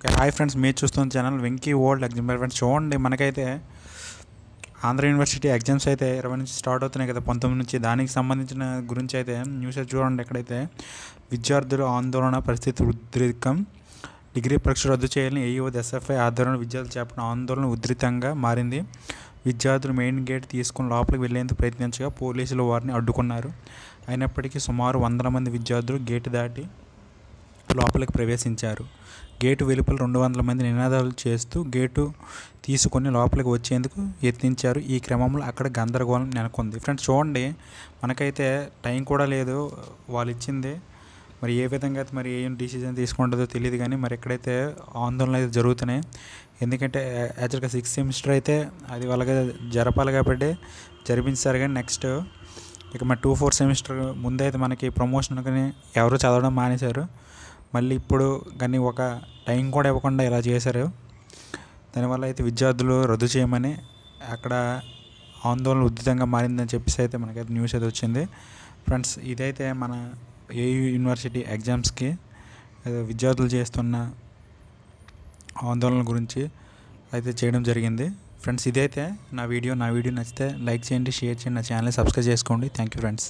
Hi friends, మీరు చూస్తున్న channel Venky world exam friends. చూడండి, మనకైతే ఆంధ్ర యూనివర్సిటీ ఎగ్జామ్స్ అయితే 20 నుంచి స్టార్ట్ అవుతున్నాయి కదా, 19 నుంచి. దానికి సంబంధించిన గురించి అయితే న్యూస్ చూడండి. ఎక్కడైతే విద్యార్థుల ఆందోళన పరిస్థితి ఉద్రిక్తం, డిగ్రీ పరీక్ష రద్దు చేయాలని ఏఈఓ ఎస్ఎఫ్ఐ ఆధ్వర్యంలో విద్యార్థులు చేపట్టిన ఆందోళన ఉధృతంగా మారింది. విద్యార్థులు మెయిన్ గేట్ తీసుకుని లోపలికి వెళ్లేందుకు ప్రయత్నించగా పోలీసులు వారిని అడ్డుకున్నారు. అయినప్పటికీ సుమారు 100 మంది విద్యార్థులు గేటు దాటి లోపలికి ప్రవేశించారు. గేటు వెలుపల 200 మంది నినాదాలు చేస్తూ గేటు తీసుకొని లోపలికి వచ్చేందుకు యత్నించారు. ఈ క్రమంలో అక్కడ గందరగోళం నెలకొంది. ఫ్రెండ్స్ చూడండి, మనకైతే టైం కూడా లేదు వాళ్ళు ఇచ్చింది. మరి ఏ విధంగా అయితే మరి ఏం డిసిజన్ తీసుకుంటుందో తెలియదు, కానీ మరి ఎక్కడైతే ఆందోళనలు అయితే జరుగుతున్నాయి. ఎందుకంటే యాక్చువల్గా 6th సెమిస్టర్ అయితే అది వాళ్ళకి జరపాలి కాబట్టి జరిపించారు. కానీ నెక్స్ట్ ఇక మరి 2-4 సెమిస్టర్ ముందే అయితే మనకి ప్రమోషన్ కానీ ఎవరు చదవడం మానేశారు. మళ్ళీ ఇప్పుడు కానీ ఒక టైం కూడా ఇవ్వకుండా ఇలా చేశారు. దానివల్ల అయితే విద్యార్థులు రద్దు చేయమని అక్కడ ఆందోళన ఉధృతంగా మారిందని చెప్పేసి అయితే మనకైతే న్యూస్ అయితే వచ్చింది. ఫ్రెండ్స్, ఇదైతే మన ఏయూ యూనివర్సిటీ ఎగ్జామ్స్కి విద్యార్థులు చేస్తున్న ఆందోళన గురించి అయితే చేయడం జరిగింది. ఫ్రెండ్స్, ఇదైతే నా వీడియో నచ్చితే లైక్ చేయండి, షేర్ చేయండి, నా ఛానల్ని సబ్స్క్రైబ్ చేసుకోండి. Thank you friends.